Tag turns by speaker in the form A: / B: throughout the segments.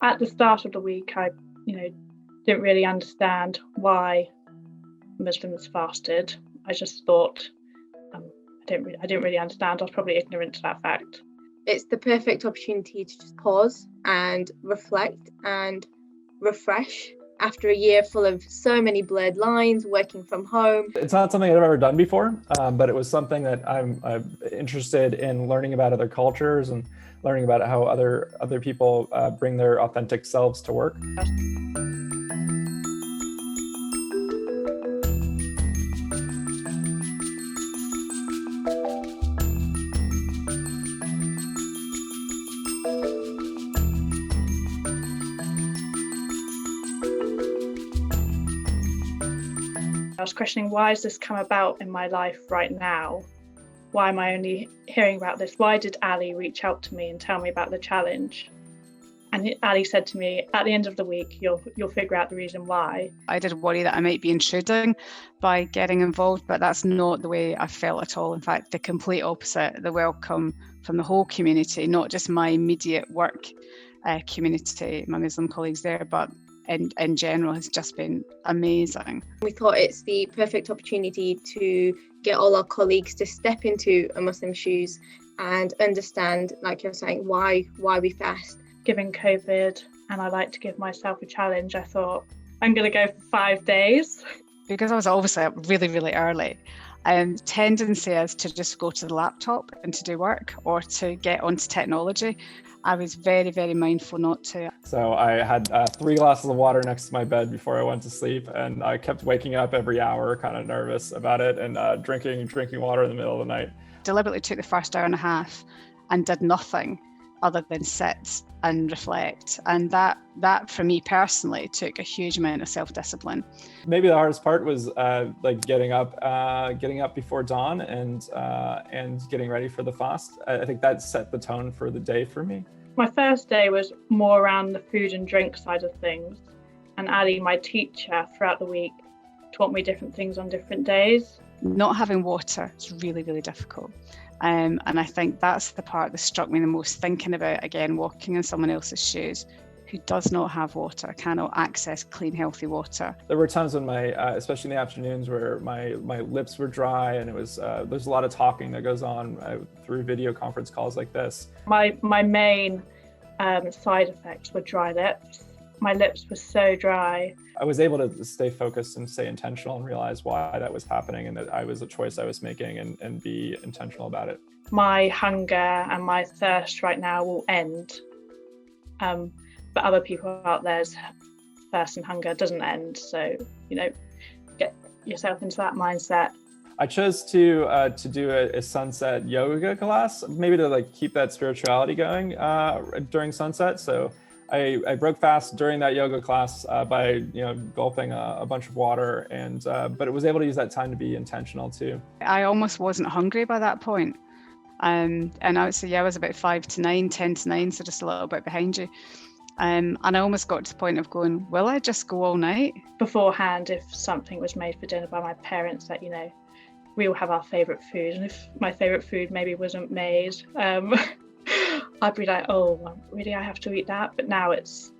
A: At the start of the week, I, didn't really understand why Muslims fasted. I just thought I didn't really understand. I was probably ignorant to that fact.
B: It's the perfect opportunity to just pause and reflect and refresh after a year full of so many blurred lines, working from home.
C: It's not something I've ever done before, but it was something that I'm interested in learning about other cultures and learning about how other people bring their authentic selves to work.
A: I was questioning, why has this come about in my life right now? Why am I only hearing about this? Why did Ali reach out to me and tell me about the challenge? And Ali said to me, at the end of the week, you'll figure out the reason why.
D: I did worry that I might be intruding by getting involved, but that's not the way I felt at all. In fact, the complete opposite, the welcome from the whole community, not just my immediate work community, my Muslim colleagues there, but in general has just been amazing.
B: We thought it's the perfect opportunity to get all our colleagues to step into a Muslim's shoes and understand, like you're saying, why we fast.
A: Given COVID, and I like to give myself a challenge, I thought I'm going to go for 5 days.
D: Because I was obviously up really, really early, tendency is to just go to the laptop and to do work or to get onto technology. I was very, very mindful not to.
C: So I had 3 glasses of water next to my bed before I went to sleep, and I kept waking up every hour, kind of nervous about it, and drinking water in the middle of the night.
D: Deliberately took the first hour and a half and did nothing other than sit and reflect. And that for me personally took a huge amount of self-discipline.
C: Maybe the hardest part was like getting up before dawn and getting ready for the fast. I think that set the tone for the day for me.
A: My first day was more around the food and drink side of things. And Ali, my teacher throughout the week, taught me different things on different days.
D: Not having water is really, really difficult. And I think that's the part that struck me the most, thinking about, again, walking in someone else's shoes who does not have water, cannot access clean, healthy water.
C: There were times when especially in the afternoons, where my lips were dry, and it was there's a lot of talking that goes on through video conference calls like this.
A: My main side effects were dry lips. My lips were so dry.
C: I was able to stay focused and stay intentional and realize why that was happening, and that I was a choice I was making, and be intentional about it. My hunger and my thirst right now will end. But other people out there's thirst and hunger doesn't end. So, get yourself into that mindset. I chose to do a sunset yoga class, maybe to keep that spirituality going during sunset. So I broke fast during that yoga class by gulping a bunch of water, and but it was able to use that time to be intentional too. I almost wasn't hungry by that point. And I would say, I was about 5 to 9, 10 to 9, so just a little bit behind you. And I almost got to the point of going, will I just go all night? Beforehand, if something was made for dinner by my parents, that, we all have our favourite food. And if my favourite food maybe wasn't made, I'd be like, oh, really, I have to eat that? But now it's,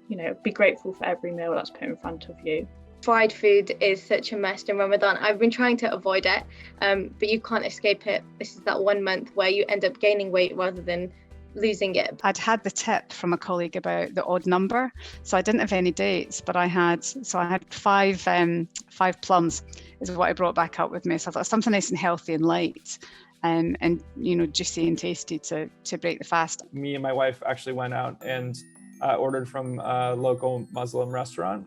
C: be grateful for every meal that's put in front of you. Fried food is such a must in Ramadan. I've been trying to avoid it, but you can't escape it. This is that 1 month where you end up gaining weight rather than losing it. I'd had the tip from a colleague about the odd number, so I didn't have any dates, but I had 5 plums is what I brought back up with me. So I thought something nice and healthy and light, and juicy and tasty to break the fast. Me and my wife actually went out and ordered from a local Muslim restaurant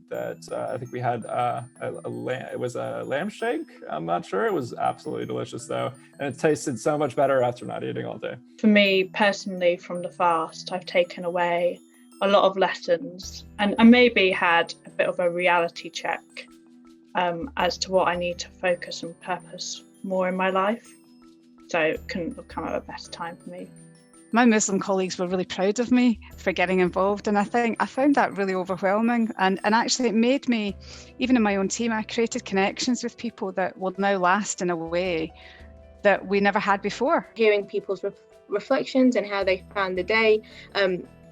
C: that I think we had it was a lamb shake. I'm not sure. It was absolutely delicious though. And it tasted so much better after not eating all day. For me personally, from the fast, I've taken away a lot of lessons and maybe had a bit of a reality check as to what I need to focus and purpose more in my life. So it couldn't have come at a better time for me. My Muslim colleagues were really proud of me for getting involved, and I found that really overwhelming, and actually it made me, even in my own team, I created connections with people that will now last in a way that we never had before. Hearing people's reflections and how they found the day,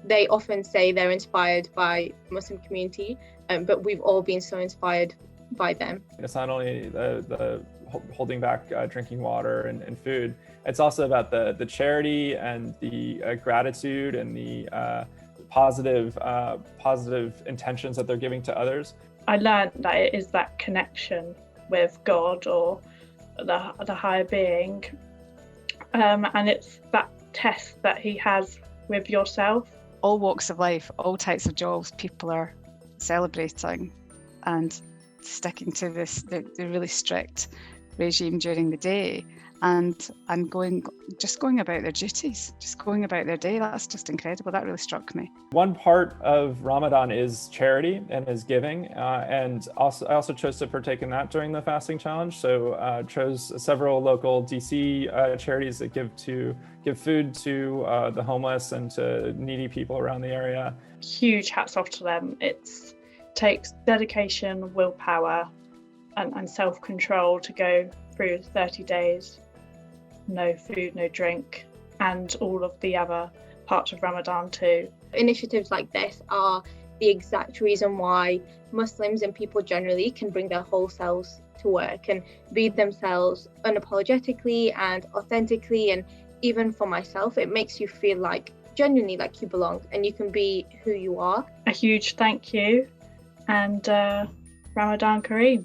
B: They often say they're inspired by the Muslim community, but we've all been so inspired by them.
C: It's not only the holding back drinking water and food, it's also about the charity and the gratitude and the positive intentions that they're giving to others.
A: I learned that it is that connection with God or the higher being, and it's that test that he has with yourself.
D: All walks of life, all types of jobs, people are celebrating and sticking to the really strict regime during the day, and going about their duties, just going about their day. That's just incredible. That really struck me.
C: One part of Ramadan is charity and is giving, and I also chose to partake in that during the fasting challenge. So chose several local DC charities that give food to the homeless and to needy people around the area.
A: Huge hats off to them. It takes dedication, willpower, and self-control to go through 30 days. No food, no drink, and all of the other parts of Ramadan too.
B: Initiatives like this are the exact reason why Muslims and people generally can bring their whole selves to work and be themselves unapologetically and authentically. And even for myself, it makes you feel like genuinely like you belong and you can be who you are.
A: A huge thank you, and Ramadan Kareem.